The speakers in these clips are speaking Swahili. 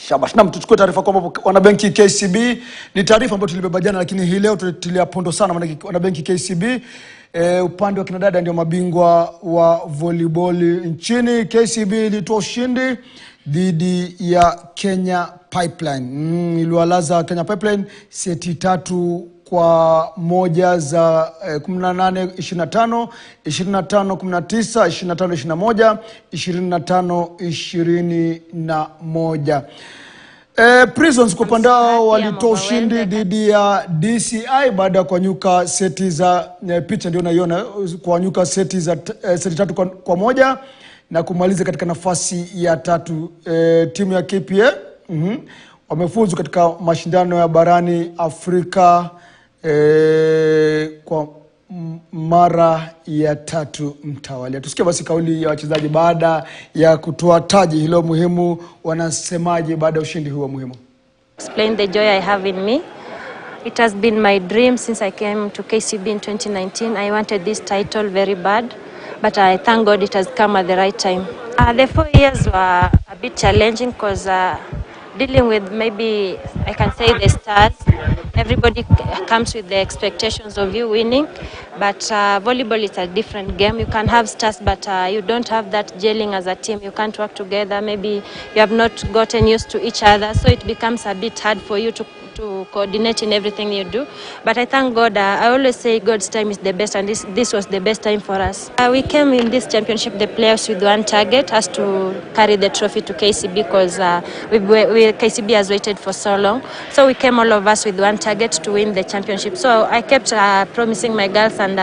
Shabash. Na tuchukue taarifa kwamba wanabenki KCB ni taarifa ambayo tulibeba jana, lakini hii leo tulitilia pondo sana maana wanabenki KCB upande wa kina dada ndio mabingwa wa voliboli nchini. KCB ilitoa ushindi dhidi ya Kenya Pipeline. Iliwalaza Kenya Pipeline seti 3-1 za 18-25, 25-19, 25-21, 25-21. Prisons kwa upande wao walitoa ushindi dhidi ya DCI baada ya kuanyuka seti za picha ndio unaiona kuanyuka seti za seti 3-1 na kumaliza katika nafasi ya 3. Timu ya KPA wamefuzu katika mashindano ya barani Afrika kwa mara ya 3 mtawalia. Tusikie basi kauli ya wachezaji baada ya kutoa taji hilo muhimu, wanasemaje baada ya ushindi huo muhimu. Explain the joy I have in me. It has been my dream since I came to KCB in 2019. I wanted this title very bad, but I thank God it has come at the right time. The 4 years were a bit challenging because dealing with, maybe I can say, the stars. Everybody comes with the expectations of you winning, but volleyball is a different game. You can have stars, but you don't have that gelling as a team. You can't work together. Maybe you have not gotten used to each other, so it becomes a bit hard for you to coordinate in everything you do. But I thank God. I always say God's time is the best, and this was the best time for us. We came in this championship, the players, with one target, has to carry the trophy to KCB, because KCB has waited for so long. So we came, all of us, with one target to win the championship. So I kept promising my girls and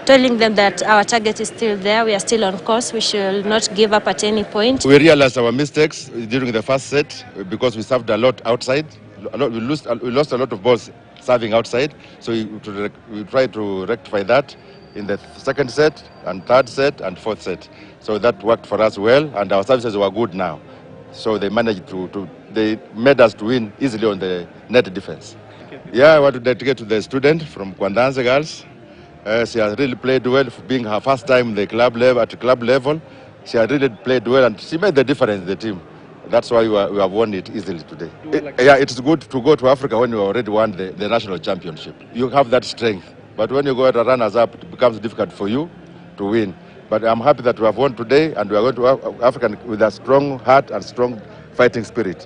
telling them that our target is still there. We are still on course. We should not give up at any point. We realized our mistakes during the first set because we served a lot outside. We lost a lot of balls serving outside, so we tried to rectify that in the second set and third set and fourth set. So that worked for us well, and our services were good now. So they managed they made us to win easily on the net defense. Yeah, I want to dedicate to the student from Kwandanze Girls. She has really played well, being her first time in the club level, at the club level. She has really played well, and she made the difference in the team. That's why we have won it easily today. Yeah, it's good to go to Africa when you already won the national championship. You have that strength. But when you go to runners-up, it becomes difficult for you to win. But I'm happy that we have won today, and we are going to Africa with a strong heart and strong fighting spirit.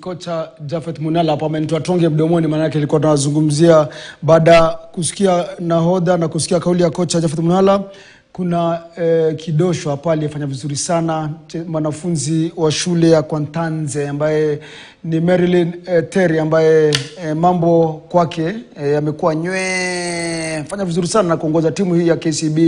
Kocha Jafet Munala hapa amenitoa tonge mdomoni, maana yake alikuwa anazungumzia baada kusikia nahodha na kusikia kauli ya kocha Jafet Munala. Kuna kidosho hapa aliyefanya vizuri sana, mwanafunzi wa shule ya Kwantanze ambaye ni Marilyn Terry, ambaye mambo kwake yamekuwa fanya vizuri sana na kuongoza timu hii ya KCB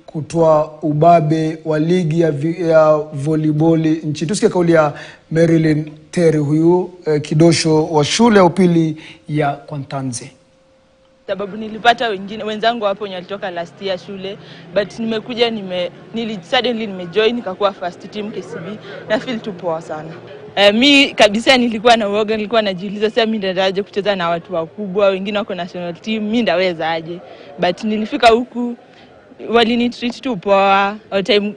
kutoa ubabe wa ligi ya voliboli nchini. Tusikie kauli ya Marilyn Terry, huyu kidosho wa shule ya upili ya Kwantanze. Sababu nilipata wenzangu hapo wenye walitoka last year shule, but nimekuja suddenly nimejoin nikakuwa first team KCB, na feel tu poa sana. Mi kabisa nilikuwa na uoga, nilikuwa najiuliza sasa mimi ndaje kucheza na watu wakubwa, wengine wako national team, mimi ndaweza aje? But nilifika huku walinitreat tu poa.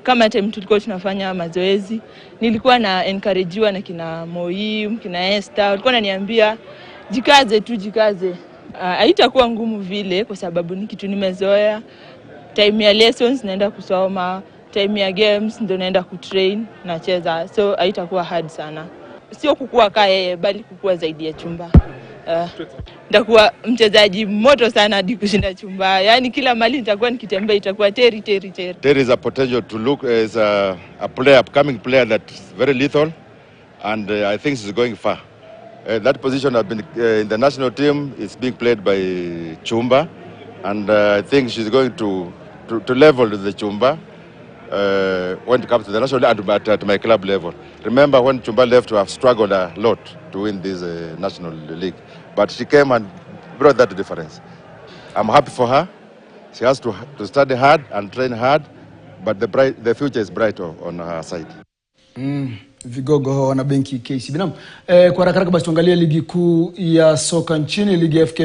Kama time tulikuwa tunafanya mazoezi, nilikuwa na encouragewa na kina Moim, kina Esther, walikuwa wananiambia jikaze tu, jikaze. Haitakuwa ngumu vile kwa sababu ni kitu nimezoea. Time ya lessons naenda kusoma, time ya games ndo naenda kutrain na cheza, so haitakuwa hard sana. Sio kukua kae bali kukua zaidi ya chumba. Nitakuwa mchezaji moto sana hadi kushinda chumba. Yaani kila mali nitakuwa nikitembea itakuwa Terry. There is a potential to look as a player, upcoming player that's very lethal, and I think she's going far. That position has been in the national team. It's being played by Chumba, and I think she's going to level the Chumba when it comes to the national and at my club level. Remember when Chumba left, we have struggled a lot to win this national league, but she came and brought that difference. I'm happy for her. She has to study hard and train hard, but the future is bright on her side. Vigogo wana benki KCB. Kwa haraka basi tuangalie ligi kuu ya soka nchini, ligi ya FK.